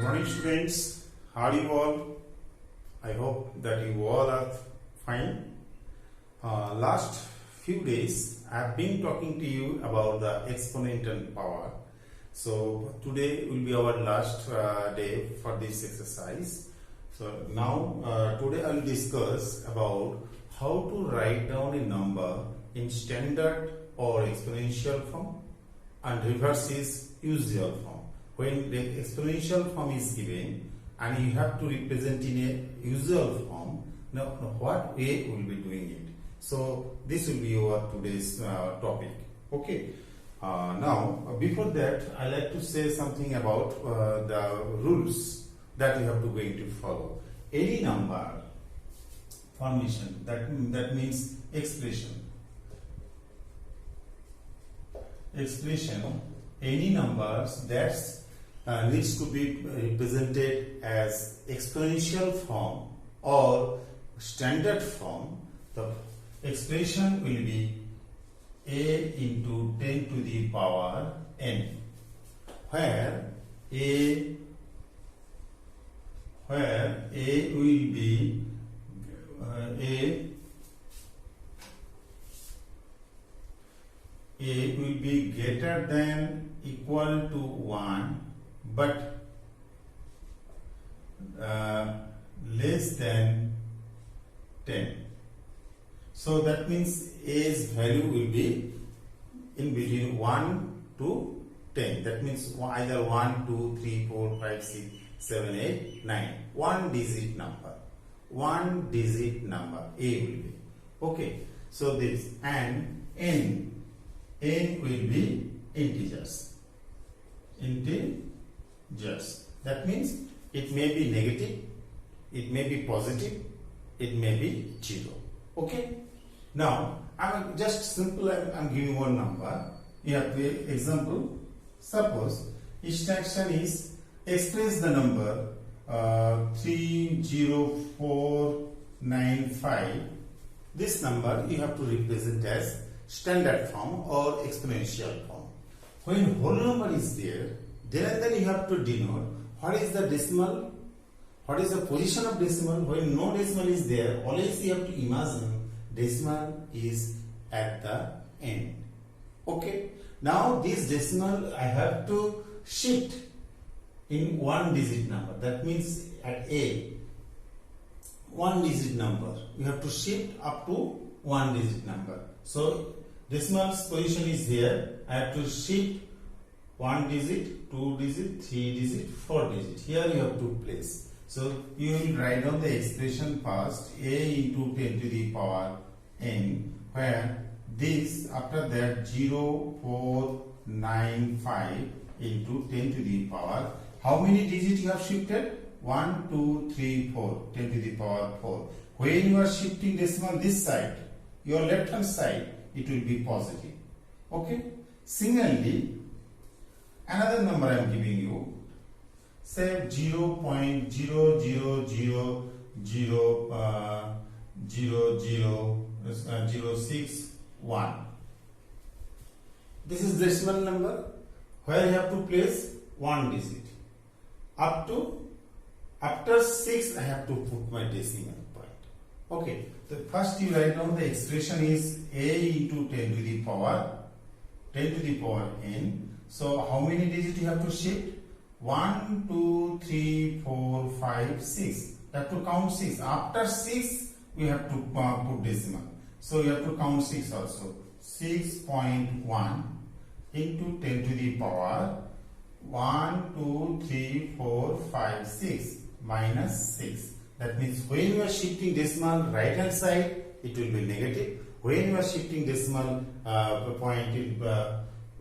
morning, students. How are you all? I hope that you all are fine. Last few days I have been talking to you about the exponent and power. So today will be our last day for this exercise. So now today I will discuss about how to write down a number in standard or exponential form and reverse is usual form. When the exponential form is given and you have to represent in a usual form, now what way we will be doing it? So this will be our today's topic. Okay. Now before that I like to say something about the rules that you have to going to follow. Any number formation, that means expression, any numbers that needs to be represented as exponential form or standard form, the expression will be a into 10 to the power n, where a will be a will be greater than equal to 1 but less than 10. So that means a's value will be in between 1 to 10. That means either 1, 2, 3, 4, 5, 6, 7, 8, 9. One digit number. A will be. Okay. So this and n will be integers. That means it may be negative, it may be positive, it may be 0. Okay. Now I'm just simple. I'm giving one number. You have the example. Suppose instruction is express the number 30495. This number you have to represent as standard form or exponential form. When whole number is there, then you have to denote what is the decimal, what is the position of decimal. When no decimal is there, always you have to imagine decimal is at the end. Okay. Now this decimal I have to shift in one digit number. That means at a one digit number you have to shift up to one digit number. So decimal's position is here. I have to shift one digit, two digit, three digit, four digit. Here you have to place. So you will write down the expression first, a into 10 to the power n, where this after that 0495 into 10 to the power. How many digits you have shifted? 1, 2, 3, 4, 10 to the power 4. When you are shifting decimal this side, your left hand side, it will be positive. Okay. Similarly, another number I am giving you, say 0.0000061. This is decimal number where you have to place one digit. Up to after 6 I have to put my decimal point. Okay. The first you write down the expression is a into 10 to the power n. So how many digits you have to shift? 1, 2, 3, 4, 5, 6. You have to count 6. After 6 we have to put decimal. So you have to count 6 also. 6.1 into 10 to the power 1, 2, 3, 4, 5, 6 minus 6. That means when you are shifting decimal right hand side, it will be negative. When you are shifting decimal point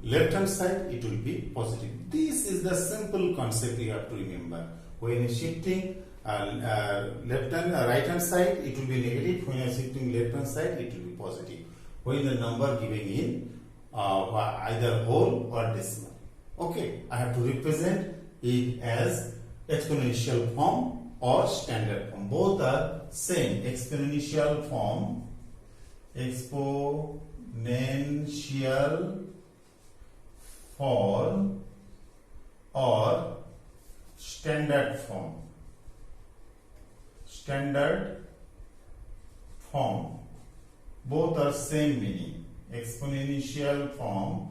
left hand side, it will be positive. This is the simple concept you have to remember. When you are shifting right hand side, it will be negative. When you are shifting left hand side, it will be positive. When the number given in either whole or decimal. Okay, I have to represent it as exponential form or standard form. Both are same. Exponential form, exponential form or standard form. Standard form. Both are same meaning. Exponential form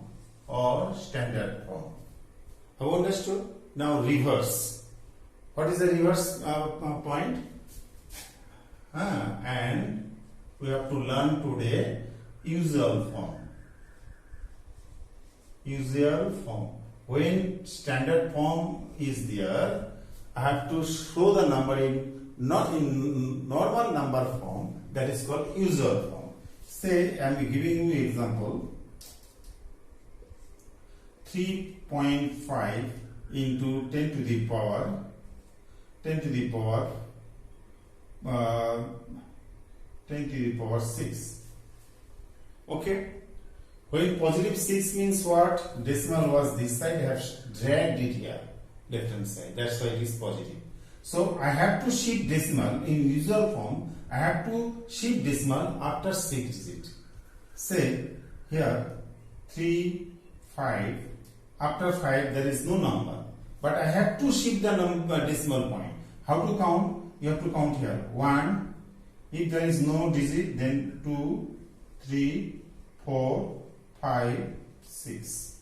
or standard form. Have you understood? Now reverse. What is the reverse point? And we have to learn today usual form. Usual form. When standard form is there, I have to show the number not in normal number form, that is called usual form. Say I am giving you example 3.5 into 10 to the power 10 to the power 6. Okay. When positive 6 means what? Decimal was this side, I have dragged it here, left hand side. That's why it is positive. So I have to shift decimal in usual form. I have to shift decimal after 6 digits. Say here 3, 5. After 5 there is no number, but I have to shift the decimal point. How to count? You have to count here 1. If there is no digit, then 2, 3, 4, 5, 6.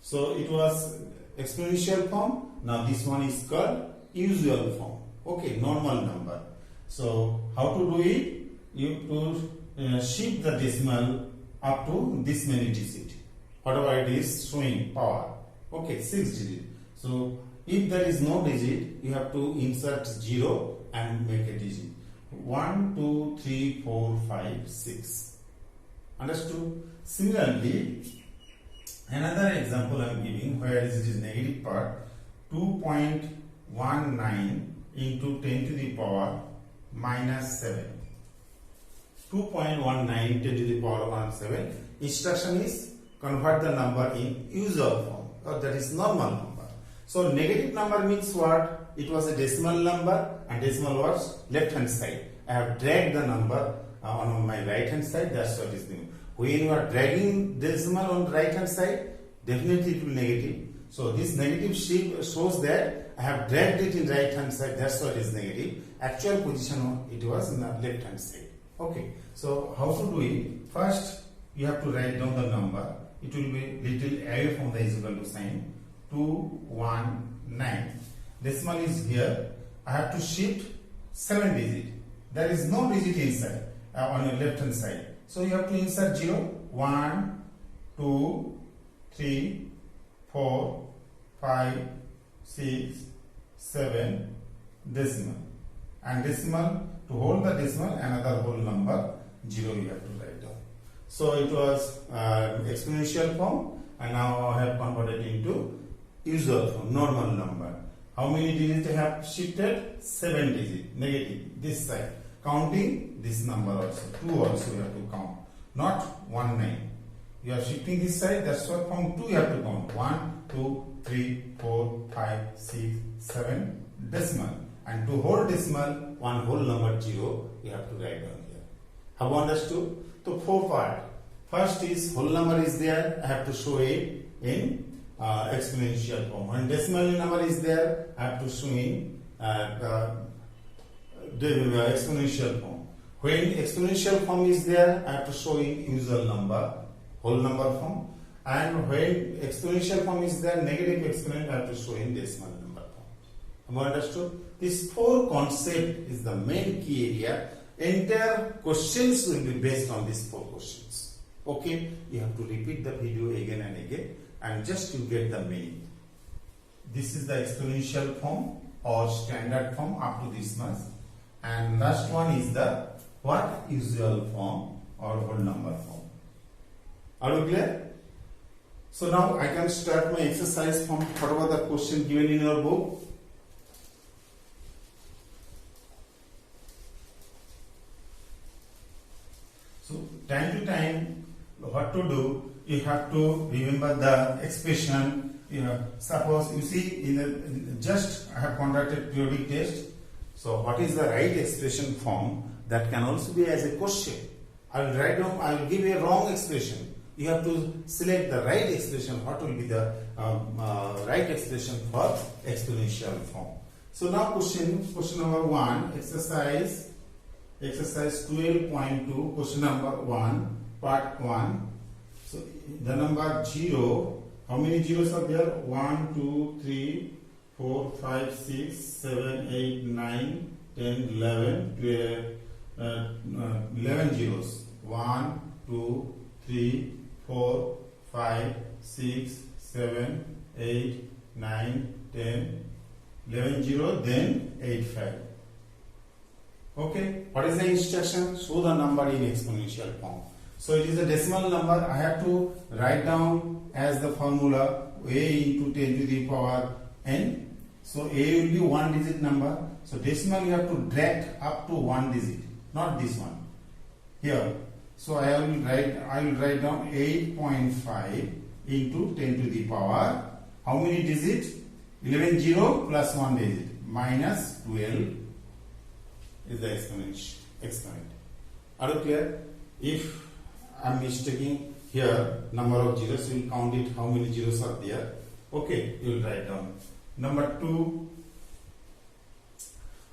So it was exponential form. Now this one is called usual form. Okay, normal number. So how to do it? You have to shift the decimal up to this many digit. Whatever it is showing power. Okay, 6 digit. So if there is no digit, you have to insert 0 and make a digit. 1, 2, 3, 4, 5, 6. Understood? Similarly, another example I am giving where it is negative part, 2.19 into 10 to the power minus 7. 2.19 10 to the power minus 7. Instruction is convert the number in usual form, or that is normal number. So negative number means what? It was a decimal number and decimal was left hand side. I have dragged the number on my right hand side, that's what is the. When you are dragging decimal on the right hand side, definitely it will negative. So this negative shape shows that I have dragged it in right hand side, that's why it is negative. Actual position it was in the left hand side. Okay, so how to do it? First you have to write down the number. It will be little away from the is equal to sign. 219. Decimal is here. I have to shift 7 digit. There is no digit inside on your left hand side. So you have to insert 0, 1, 2, 3, 4, 5, 6, 7, decimal. And decimal, to hold the decimal, another whole number, 0 you have to write down. So it was exponential form, and now I have converted into usual form, normal number. How many digits I have shifted? 7 digits, negative, this side. Counting this number also, 2 also you have to count, not 19. You are shifting this side, that's why from 2 you have to count. 1, 2, 3, 4, 5, 6, 7, decimal. And to hold decimal, one whole number 0, you have to write down here. Have you understood? So 4 part. First is whole number is there, I have to show it in exponential form. When decimal number is there, I have to show in the exponential form. When exponential form is there, I have to show in usual number, whole number form. And when exponential form is there, negative exponent, I have to show in decimal number form. Have you understood? This 4 concept is the main key area. Entire questions will be based on these 4 questions. Okay, you have to repeat the video again and again, and just to get the meaning. This is the exponential form or standard form up to this much, and last one is the what? Usual form or whole number form. Are you clear? So now I can start my exercise from whatever the question given in your book. So time to time, what to do? You have to remember the expression. Suppose you see just I have conducted periodic test. So what is the right expression form that can also be as a question? I will write down. I will give a wrong expression. you have to select the right expression. What will be the right expression for exponential form? So now question number 1, exercise 12.2, question number 1, part 1. So the number 0, how many zeros are there? 1, 2, 3, 4, 5, 6, 7, 8, 9, 10, 11, 11 zeros. 1, 2, 3, 4, 5, 6, 7, 8, 9, 10, 11 0, then 8 5. Okay, what is the instruction? Show the number in exponential form. So it is a decimal number. I have to write down as the formula a into 10 to the power n. So a will be one digit number. So decimal you have to drag up to one digit, not this one. Here. So I will write down 8.5 into 10 to the power. How many digits? 11 0 plus 1 digit minus 12 is the exponent. Are you clear? If I am mistaking here number of zeros, you will count it how many zeros are there. Okay, you will write down. Number 2,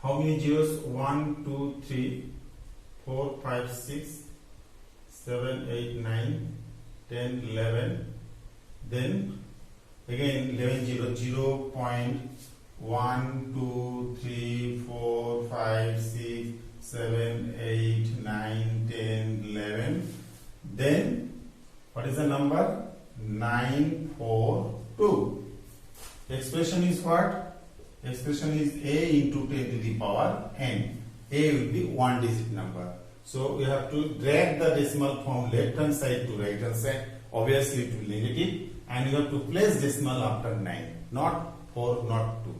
how many zeros? 1, 2, 3, 4, 5, 6, 7, 8, 9, 10, 11. Then again 11 0, 0 .1, 2, 3, 4, 5, 6, 7, 8, 9, 10, 11. Then what is the number? 942. Expression is what? Expression is a into 10 to the power n. A will be one digit number. So we have to drag the decimal from left hand side to right hand side. Obviously it will be negative. And you have to place decimal after 9, not 4, not 2.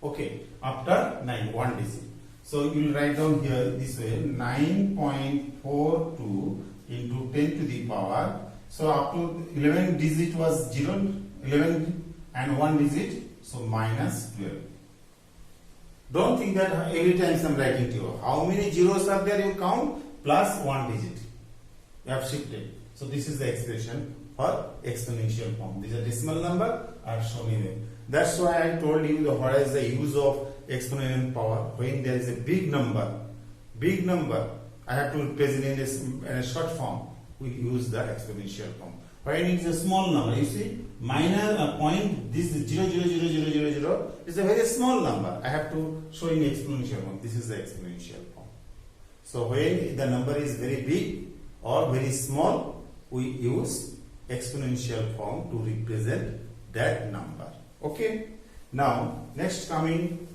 Okay, after 9, one digit. So you will write down here this way: 9.42 into 10 to the power. So up to 11 digit was 0, 11 and 1 digit, so minus 12. Don't think that every time I am writing to you. How many zeros are there? You count plus 1 digit. You have shifted. So this is the expression for exponential form. This is a decimal number I have shown you. That's why I told you what is the use of exponential power. When there is a big number, I have to represent in a short form. We use the exponential form. When it is a small number, you see, minor point, this is 0, 0, 0, 0, 0, 0 is a very small number. I have to show in exponential form. This is the exponential form. So when the number is very big or very small, we use exponential form to represent that number. Okay. Now next coming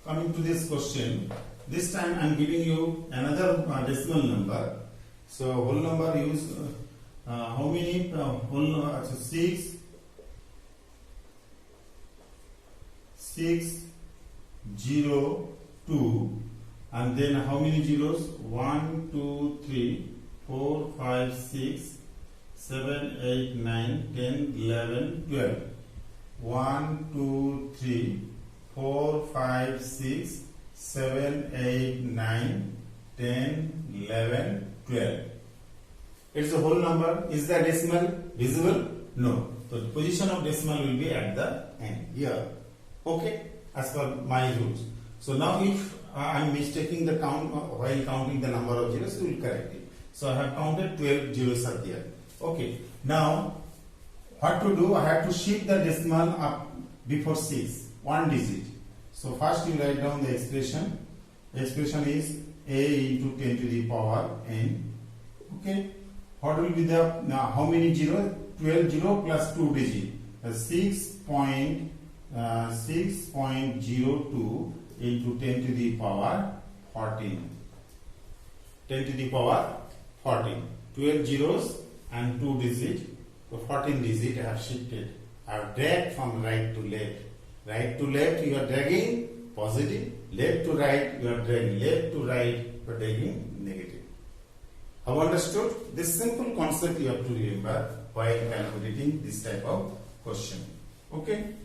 to this question. This time I am giving you another decimal number. So whole number use how many whole number? 6 0 2, and then how many zeros? 1 2 3 4 5 6 7 8 9 10 11 12. 1 2 3 4 5 6 7 8 9 10 11 12. It's a whole number. Is the decimal visible? No. So the position of decimal will be at the end here. Okay, as per my rules. So now if I am mistaking the count while counting the number of zeros, we will correct it. So I have counted 12 zeros are there. Okay. Now what to do? I have to shift the decimal up before 6, one digit. So first you write down the expression. Expression is a into 10 to the power n. Okay. What will be the now? How many zeros? 12 0 plus 2 digit. 6.02 into 10 to the power 14. 10 to the power 14. 12 zeros and 2 digit. So 14 digit I have shifted. I have dragged from right to left. Right to left you are dragging positive. Left to right you are dragging. Left to right you are dragging negative. Have understood? This simple concept you have to remember while calculating this type of question. Okay.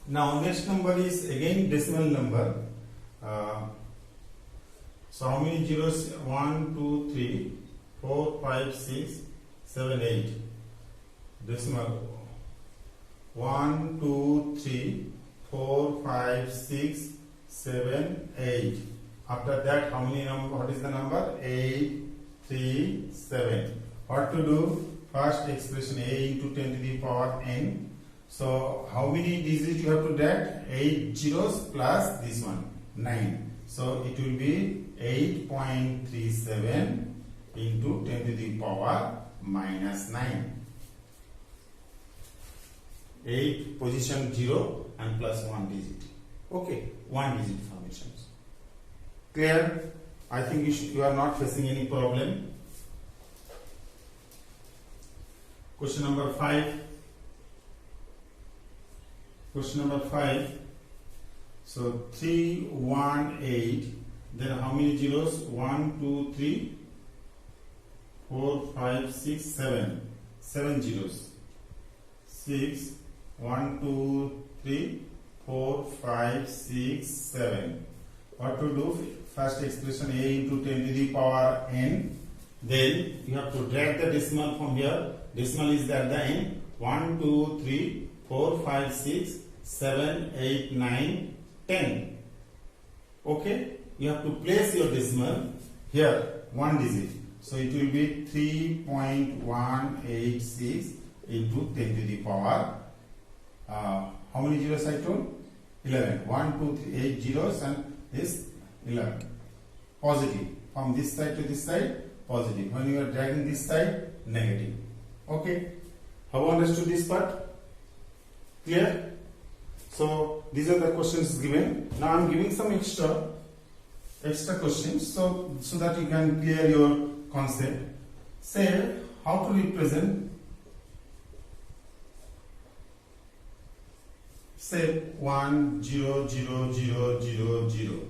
Now next number is again decimal number. So how many zeros? 1 2 3 4, 5, 6, 7, 8. Decimal 1, 2, 3, 4, 5, 6, 7, 8. After that, how many number? What is the number? 8, 3, 7. What to do? First expression a into 10 to the power n. So how many digits you have to drag? 8 zeros plus this one 9. So it will be 8.37 into 10 to the power minus 9. 8 position 0 and plus 1 digit. Okay, 1 digit formations. Clear? I think you are not facing any problem. Question number 5. Question number 5. So 3, 1, 8. Then how many zeros? 1, 2, 3, 4, 5, 6, 7. 7 zeros. 6, 1, 2, 3, 4, 5, 6, 7. What to do? First expression a into 10 to the power n. Then you have to drag the decimal from here. Decimal is at the end. 1, 2, 3, 4, 5, 6, 7, 8, 9, 10. Okay? You have to place your decimal here, 1 digit. So it will be 3.186 into 10 to the power. How many zeros I told? 11. 1, 2, 3, 8 zeros and this 11. Positive. From this side to this side, positive. When you are dragging this side, negative. Okay? Have you understood this part? Clear? So these are the questions given. Now I am giving some extra questions so that you can clear your concept. Say how to represent, say 1, 0, 0, 0, 0, 0.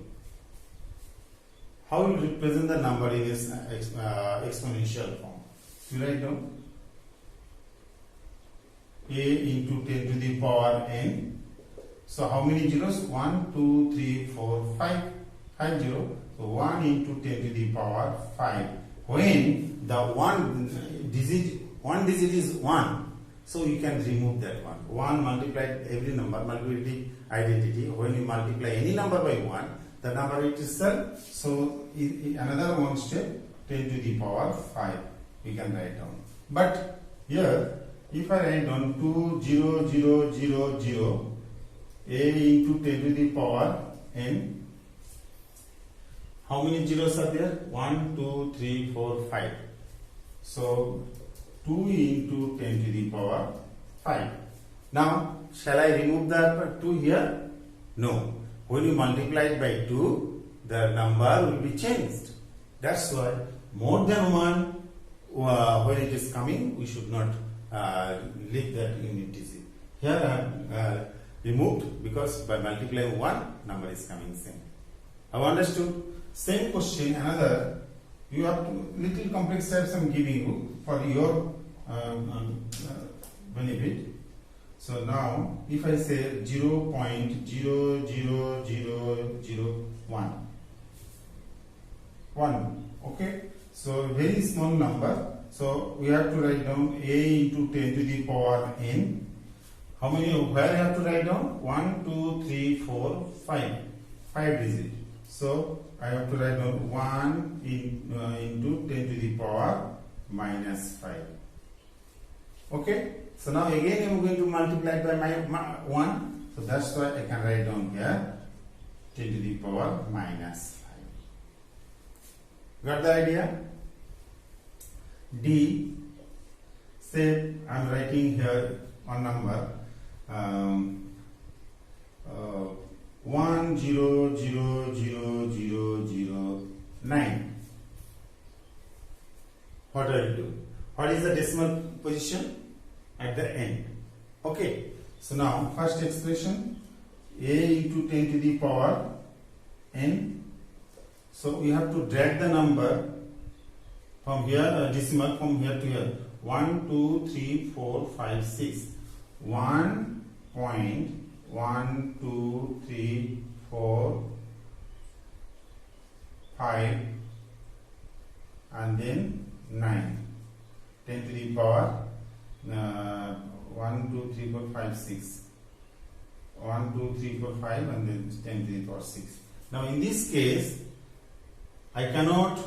How will you represent the number in this exponential form? You write down a into 10 to the power n. So how many zeros? 1, 2, 3, 4, 5. 5 0. So 1 into 10 to the power 5. When the one digit is 1, so you can remove that one. 1 multiplied every number, multiplicative identity. When you multiply any number by 1, the number itself. So another one step, 10 to the power 5. We can write down. But here, if I write down 2, 0, 0, 0, 0, a into 10 to the power n. How many zeros are there? 1, 2, 3, 4, 5. So 2 into 10 to the power 5. Now, shall I remove the 2 here? No. When you multiply it by 2, the number will be changed. That's why more than 1, when it is coming, we should not leave that unit digit. Here I have removed because by multiplying 1, number is coming same. Have understood? Same question, another. You have to little complex steps I am giving you for your benefit. So now, if I say 0.00001, 1, okay? So very small number. So we have to write down a into 10 to the power n. How many? Where I have to write down? 1, 2, 3, 4, 5. 5 digits. So I have to write down 1 into 10 to the power minus 5. Okay? So now again I am going to multiply by my 1. So that's why I can write down here 10 to the power minus 5. Got the idea? D. Say I am writing here one number 1 0 0 0 0 0 9. What do I do? What is the decimal position? At the end. Okay. So now first expression a into 10 to the power n. So we have to drag the number from here, decimal from here to here. 1, 2, 3, 4, 5, 6. 1.1, 2, 3, 4, 5 and then 9. 10 to the power 1, 2, 3, 4, 5, 6. 1, 2, 3, 4, 5 and then 10 to the power 6. Now in this case, I cannot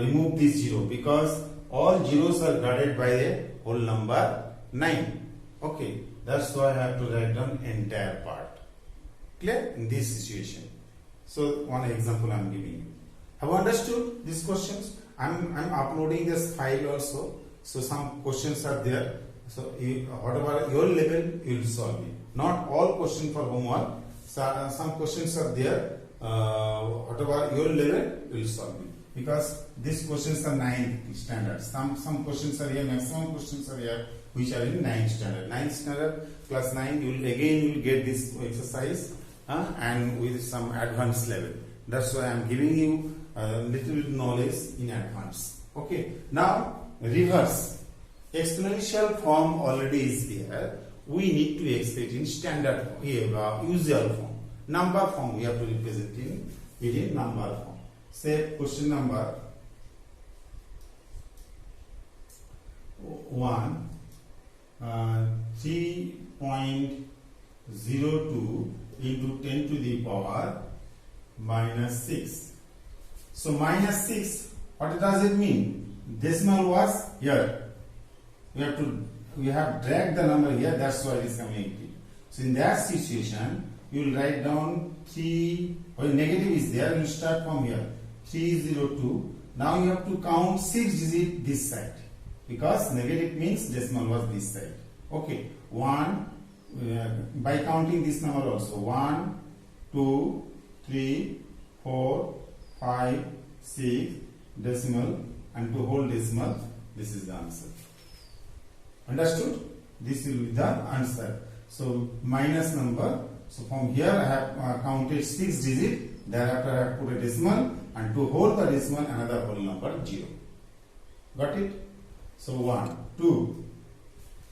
remove this 0 because all zeros are guarded by a whole number 9. Okay, that's why I have to write down entire part. Clear? In this situation. So one example I am giving you. Have you understood these questions? I'm uploading this file also. So some questions are there. So whatever your level, you will solve it. Not all questions for homework. So, some questions are there. Whatever your level, you will solve it. Because these questions are 9 standard. Some questions are here, maximum questions are here, which are in 9 standard. 9 standard plus 9, you will get this exercise and with some advanced level. That's why I am giving you a little bit knowledge in advance. Okay. Now reverse. Exponential form already is there. We need to express in standard usual form. Number form we have to represent in number form. Say question number 1, 3.02 into 10 to the power minus 6. So minus 6, what does it mean? Decimal was here. We have dragged the number here, that's why it is coming 80. So in that situation, you will write down 3, or negative is there, you start from here. 302. Now you have to count 6 digits this side. Because negative means decimal was this side. Okay. 1, by counting this number also. 1, 2, 3, 4, 5, 6, decimal, and 2 whole decimal. This is the answer. Understood? This will be the answer. So minus number. So from here I have counted 6 digits. Thereafter I have put a decimal, and to hold the decimal another whole number 0. Got it? So 1, 2.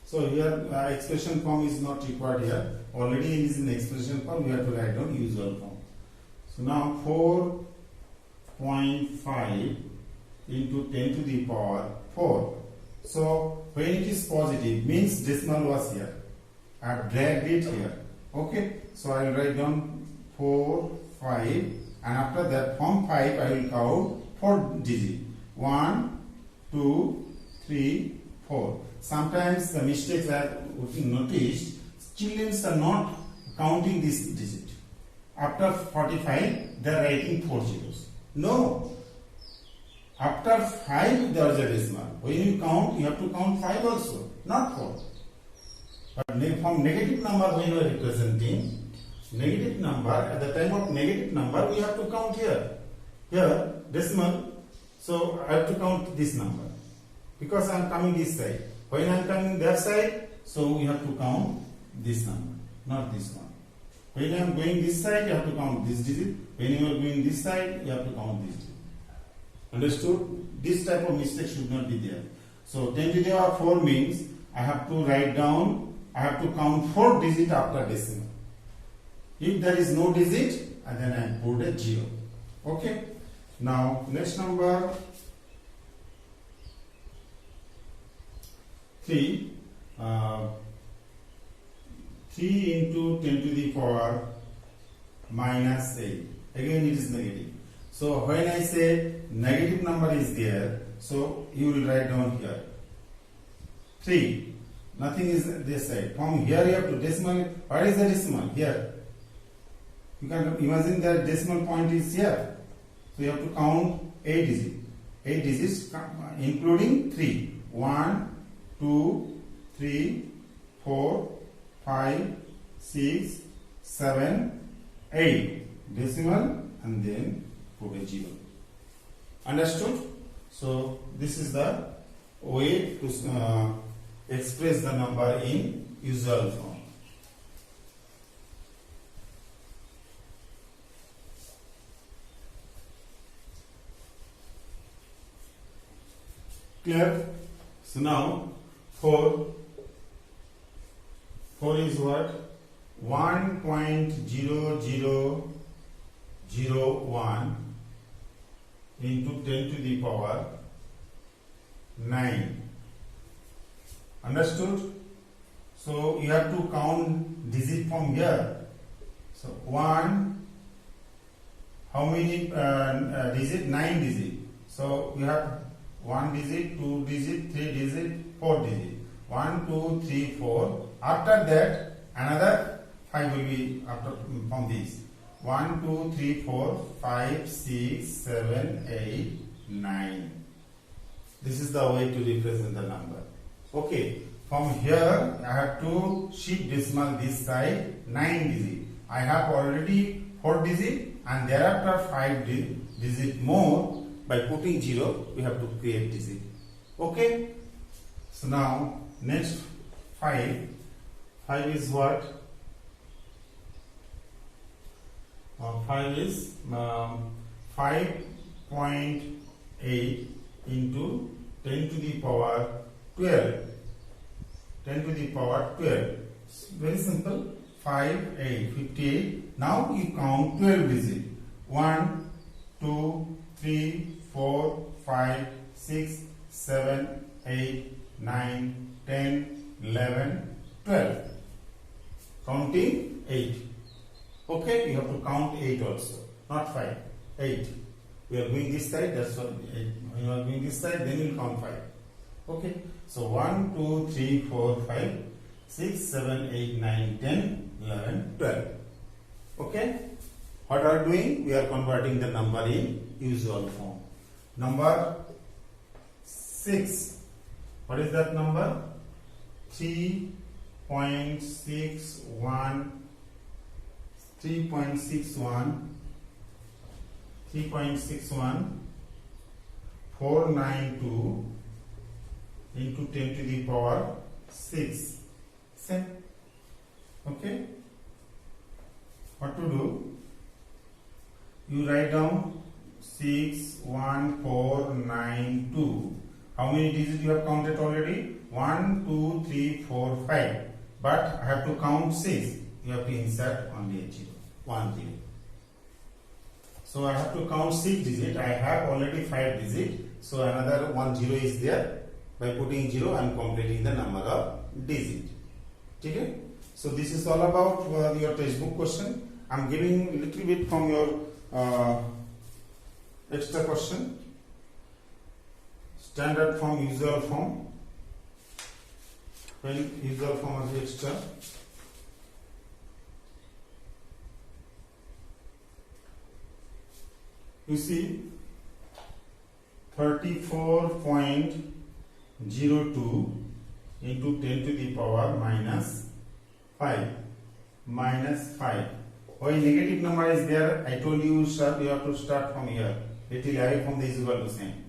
So here expression form is not required here. Already it is in expression form. We have to write down usual form. So now 4.5 into 10 to the power 4. So when it is positive, means decimal was here. I have dragged it here. Okay. So I will write down 4, 5, and after that from 5 I will count 4 digits. 1, 2, 3, 4. Sometimes the mistakes I have noticed, children are not counting this digit. After 45, they are writing 4 zeros. No. After 5, there is a decimal. When you count, you have to count 5 also, not 4. But from negative number, when you are representing negative number, at the time of negative number, we have to count here. Here, decimal. So I have to count this number. Because I am coming this side. When I am coming that side, so we have to count this number, not this one. When I am going this side, you have to count this digit. When you are going this side, you have to count this digit. Understood? This type of mistake should not be there. So 10 to the power 4 means I have to write down, I have to count 4 digits after decimal. If there is no digit, and then I put a 0. Okay? Now next number 3. 3 into 10 to the power minus 8. Again it is negative. So when I say negative number is there, so you will write down here 3. Nothing is this side. From here you have to decimal. What is the decimal? Here. You can imagine that decimal point is here. So you have to count 8 digits. 8 digits including 3. 1, 2, 3, 4, 5, 6, 7, 8. Decimal and then put a 0. Understood? So this is the way to express the number in usual form. Clear? So now 4 is what? 1.0001 into 10 to the power 9. Understood? So you have to count digit from here. So 1, how many digit? 9 digit. So you have 1 digit, 2 digit, 3 digit, 4 digit. 1, 2, 3, 4. After that, another 5 will be after from this. 1, 2, 3, 4, 5, 6, 7, 8, 9. This is the way to represent the number. Okay. From here, I have to shift decimal this side 9 digit. I have already 4 digit and thereafter 5 digit more. By putting 0, we have to create digit. Okay. So now next 5. 5 is what? 5 is 5.8 into 10 to the power 12. 10 to the power 12. Very simple. 5, 8, 58. Now you count 12 digits. 1, 2, 3, 4, 5, 6, 7, 8, 9, 10, 11, 12. Counting 8. Okay, you have to count 8 also. Not 5. 8. We are going this side, that's what 8. When you are going this side, then you will count 5. Okay. So 1, 2, 3, 4, 5, 6, 7, 8, 9, 10, 11, 12. Okay. What are we doing? We are converting the number in usual form. Number 6. What is that number? 3.61 492 into 10 to the power 6. Same. Okay. What to do? You write down 61492. How many digits you have counted already? 1, 2, 3, 4, 5. But I have to count 6. You have to insert only a 0. 1 0. So I have to count 6 digits. I have already 5 digits. So another 1 0 is there. By putting 0, I am completing the number of digits. Okay? So this is all about your textbook question. I am giving a little bit from your extra question. Standard form, usual form. When usual form is extra. You see 34.02 into 10 to the power minus 5. Minus 5. When negative number is there, I told you you have to start from here. Little away from the is equal to same.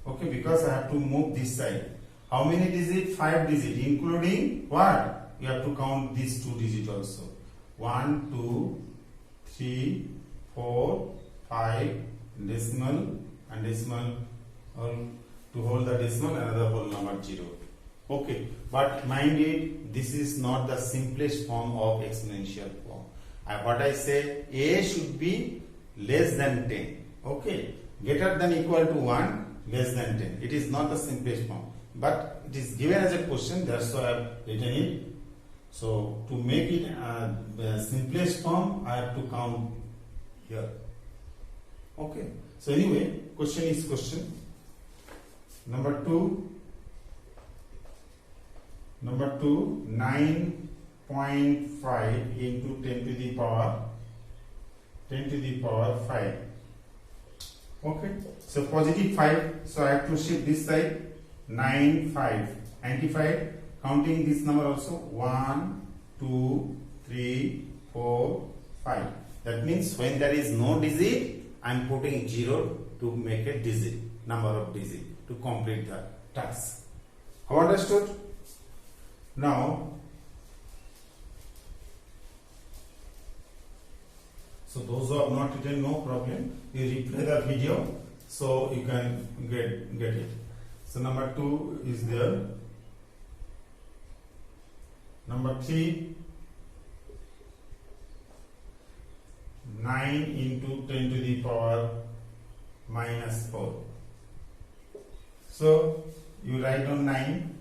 Okay, because I have to move this side. How many digits? 5 digits, including what? You have to count these 2 digits also. 1, 2, 3, 4, 5, decimal and decimal, to hold the decimal, another whole number 0. Okay, but mind it, this is not the simplest form of exponential form. What I say, a should be less than 10. Okay, greater than equal to 1, less than 10. It is not the simplest form, but it is given as a question, that's why I have written it. So to make it the simplest form, I have to count here. Okay, so anyway, question is question. Number 2, 9.5 into 10 to the power 5. Okay, so positive 5, so I have to shift this side. 9, 5, 95. Counting this number also. 1, 2, 3, 4, 5. That means when there is no digit, I am putting 0 to make a digit, number of digit, to complete the task. Have understood? Now, so those who have not written, no problem. You replay the video so you can get it. So number 2 is there. Number 3, 9 into 10 to the power minus 4. So you write down 9,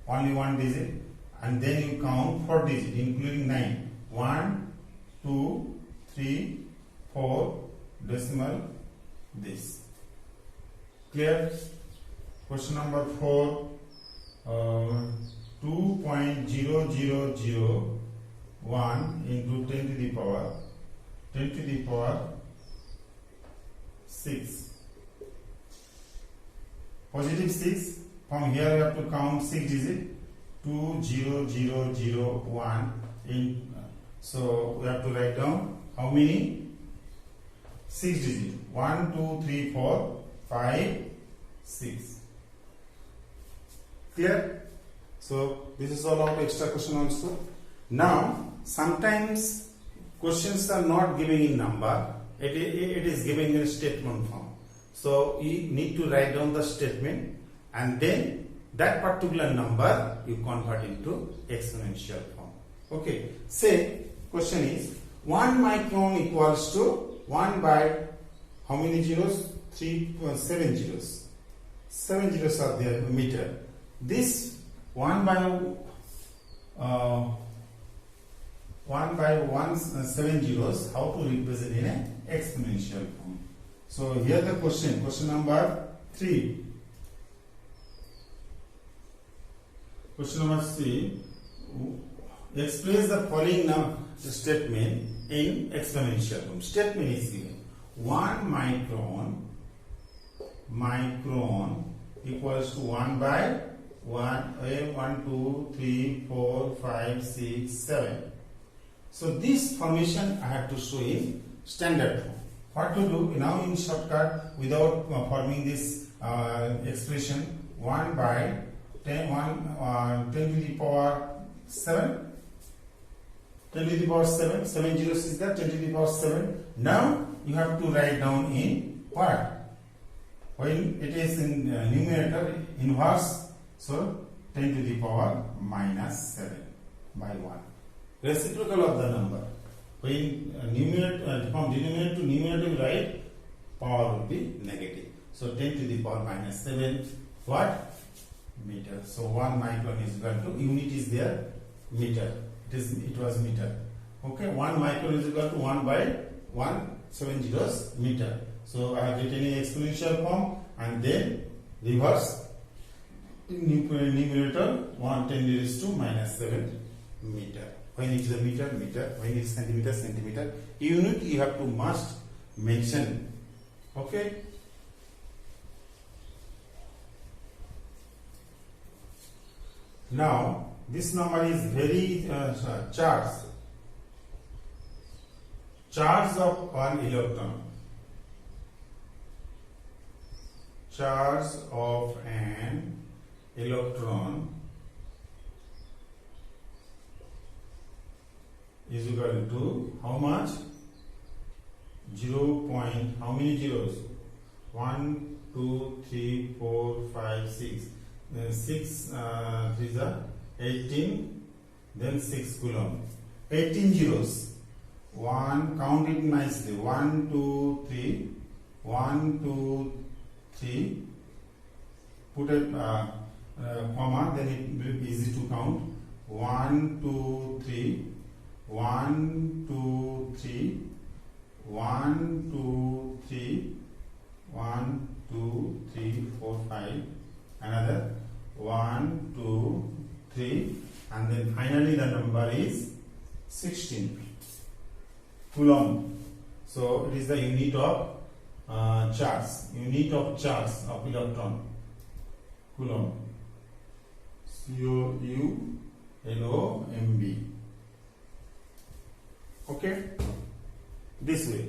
only one digit, and then you count 4 digits including 9. 1, 2, 3, 4, decimal this. Clear? Question number 4. 2.0001 into 10 to the power 6. Positive 6. From here you have to count 6 digits. 20001 in. So we have to write down how many? 6 digits. 1, 2, 3, 4, 5, 6. Clear? So this is all about extra question also. Now sometimes questions are not giving in number, it is giving in statement form. So you need to write down the statement and then that particular number you convert into exponential form. Okay, say question is 1 micron equals to 1 by how many zeros? 7 zeros. 7 zeros are there meter. This 1 by 7 zeros, how to represent in an exponential form. So here the question number 3. Question number 3. Express the following statement in exponential form. Statement is given. 1 micron equals to 1 by 1, 2, 3, 4, 5, 6, 7. So this formation I have to show in standard form. What to do now in shortcut without forming this expression? 1 by 10 to the power 7. 10 to the power 7. 7 zeros is there. 10 to the power 7. Now you have to write down in what? When it is in numerator inverse. So 10 to the power minus 7 by 1. Reciprocal of the number. When from denominator to numerator we write, power will be negative. So 10 to the power minus 7, what? Meter. So 1 micron is equal to, unit is there, meter. It was meter. Okay, 1 micron is equal to 1 by 7 zeros meter. So I have written in exponential form and then reverse. Numerator 110 raised to minus 7 meter. When it is a meter, when it is centimeter. Unit you have to must mention. Okay. Now this number is very charged. Charge of one electron. Charge of an electron is equal to how much? 0. How many zeros? 1, 2, 3, 4, 5, 6. Then 6 3s are 18. Then 6 coulomb. 18 zeros. Count it nicely. 1, 2, 3. 1, 2, 3. Put a comma, then it will be easy to count. 1, 2, 3. 1, 2, 3. 1, 2, 3. 1, 2, 3, 4, 5. Another 1, 2, 3, and then finally the number is 16 coulomb. So it is the unit of charge. Unit of charge of electron. Coulomb. COULOMB. Okay. This way.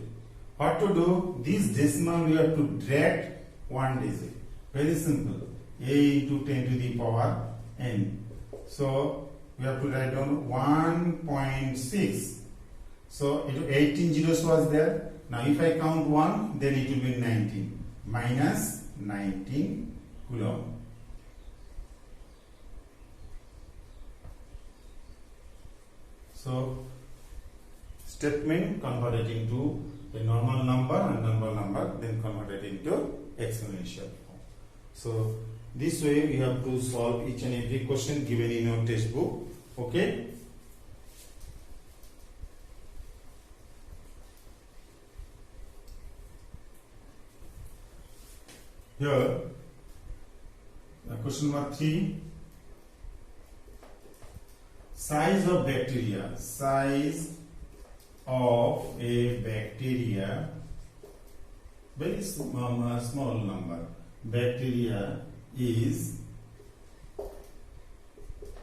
What to do? This decimal we have to drag one digit. Very simple. A into 10 to the power n. So we have to write down 1.6. So 18 zeros was there. Now if I count 1, then it will be 19. Minus 19 coulomb. So statement converted into a normal number and number, then converted into exponential form. So this way we have to solve each and every question given in your textbook. Okay. Here, question number 3. Size of bacteria. Size of a bacteria, very small number. Bacteria is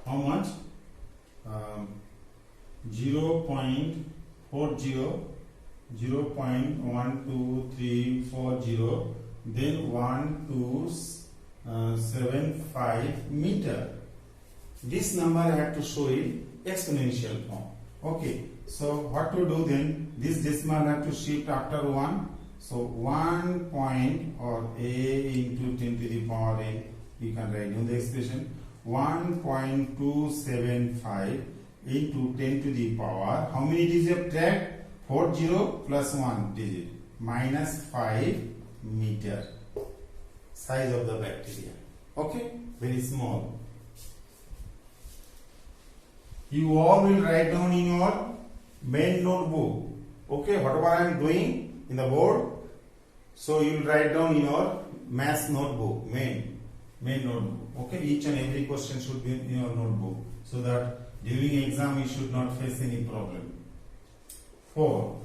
how much? 0.40, 0.12340, then 1275 meter. This number I have to show in exponential form. Okay, so what to do then? This decimal have to shift after 1. So 1 point, or a into 10 to the power n, you can write down the expression 1.275 into 10 to the power. How many digits of track? 40 plus 1 digit, minus 5 meter. Size of the bacteria. Okay, very small. You all will write down in your main notebook. Okay, whatever I am doing in the board, so you will write down in your maths notebook, main notebook. Okay, each and every question should be in your notebook, so that during exam you should not face any problem. 4.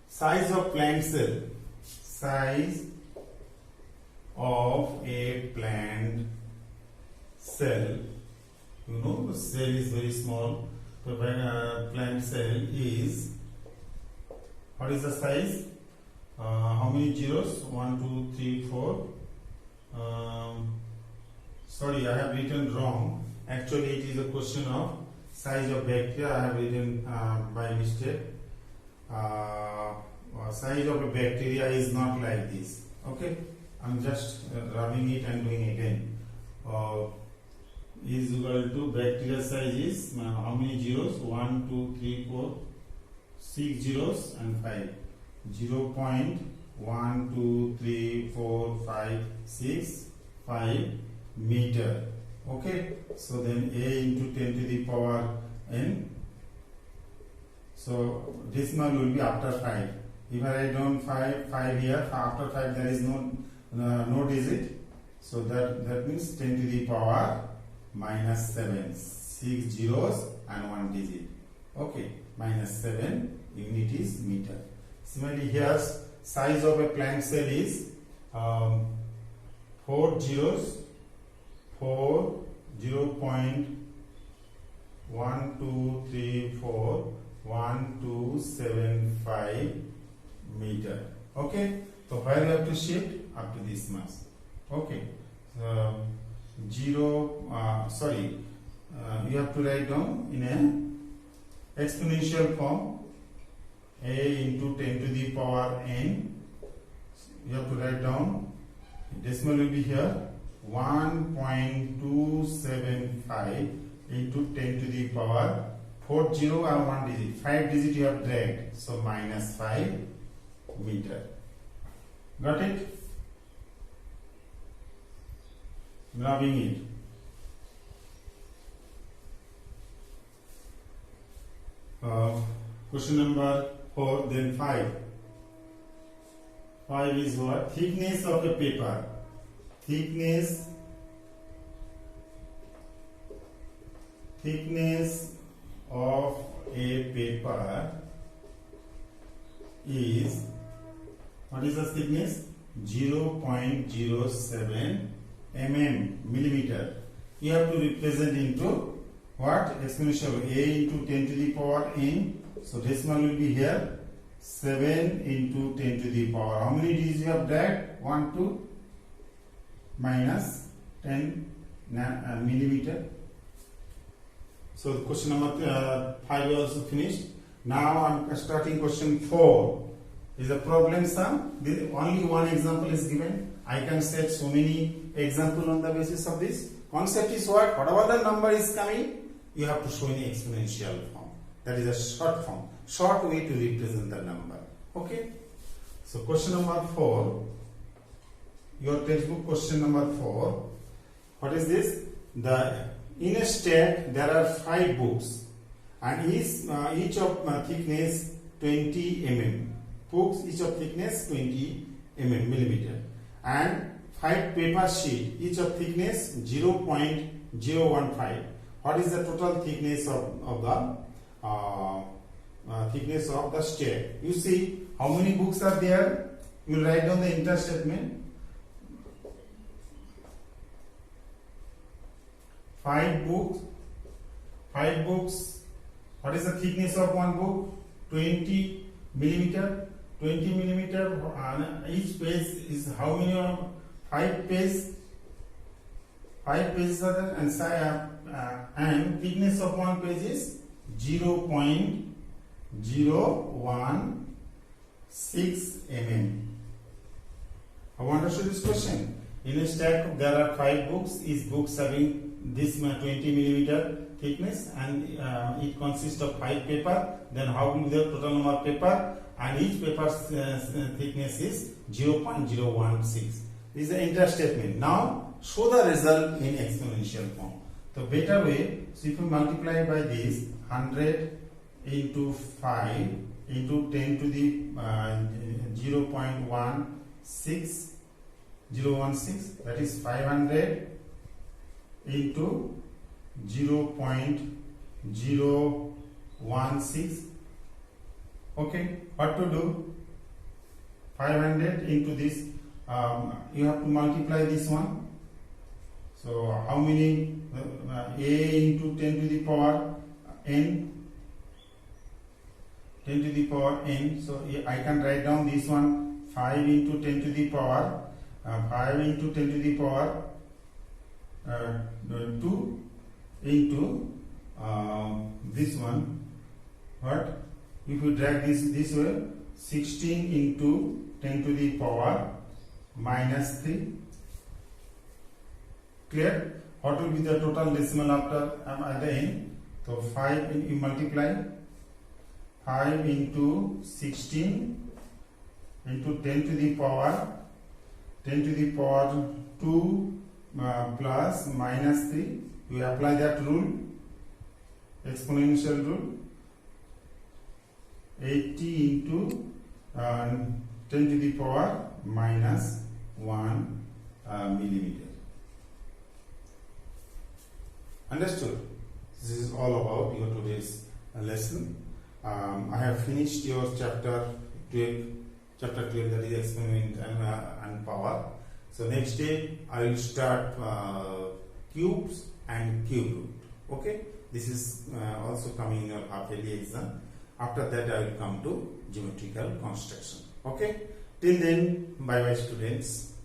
Size of plant cell. Size of a plant cell. You know, the cell is very small. So plant cell is, what is the size? How many zeros? 1, 2, 3, 4. Sorry, I have written wrong. Actually, it is a question of size of bacteria. I have written by mistake. Size of a bacteria is not like this. Okay, I'm just rubbing it and doing again. Is equal to bacteria size is how many zeros? 1, 2, 3, 4, 6 zeros and 5. 0.1234565 meter. Okay, so then a into 10 to the power n. So decimal will be after 5. If I write down 5 here, after 5 there is no digit. So that means 10 to the power minus 7. 6 zeros and 1 digit. Okay, minus 7 unit is meter. Similarly, here size of a plant cell is 4 zeros, 0.12341275 meter. Okay, so where you have to shift? Up to this mass. Okay, you have to write down in a exponential form. A into 10 to the power n. You have to write down, decimal will be here, 1.275 into 10 to the power 40 and 1 digit. 5 digit you have dragged, so minus 5 meter. Got it? Grabbing it. Question number 4, then 5. 5 is what? Thickness of a paper. Thickness of a paper is, what is the thickness? 0.07 millimeter. You have to represent into what? Exponential a into 10 to the power n. So decimal will be here, 7 into 10 to the power. How many digits you have dragged? 1, 2, minus 10 millimeter. So the question number 5 is also finished. Now I'm starting question 4. Is a problem sum. Only one example is given. I can set so many examples on the basis of this. Concept is what? Whatever the number is coming, you have to show in exponential form. That is a short form, short way to represent the number. Okay. So question number 4 your textbook question number 4. What is this? In a stack there are 5 books and each of thickness 20 mm. Books each of thickness 20 millimeter and 5 paper sheet each of thickness 0.015. What is the total thickness of the stack? You see how many books are there. You will write down the entire statement. 5 books. What is the thickness of one book? 20 millimeter. 20 millimeter. Each page is how many? 5 pages. 5 pages are there, and thickness of one page is 0.016 mm. Have you understood this question? In a stack there are 5 books. Each book having this 20 millimeter thickness, and it consists of 5 paper. Then how will the total number of paper? And each paper's thickness is 0.016. This is the entire statement. Now show the result in exponential form. The better way, so if you multiply by this 100 into 5 into 10 to the 0.016, that is 500 into 0.016. Okay, what to do? 500 into this, you have to multiply this one. So how many? A into 10 to the power n. 10 to the power n. So I can write down this one. 5 into 10 to the power 5 into 10 to the power 2 into this one. What? If you drag this way, 16 into 10 to the power minus 3. Clear? What will be the total decimal after at the end? So 5 you multiply 5 into 16 into 10 to the power 2 plus minus 3. You apply that rule, exponential rule. 80 into 10 to the power minus 1 millimeter. Understood? This is all about your today's lesson. I have finished your chapter 12, that is experiment and power. So next day I will start cubes and cube root. Okay, this is also coming in your half yearly exam. After that I will come to geometrical construction. Okay, till then, bye bye students.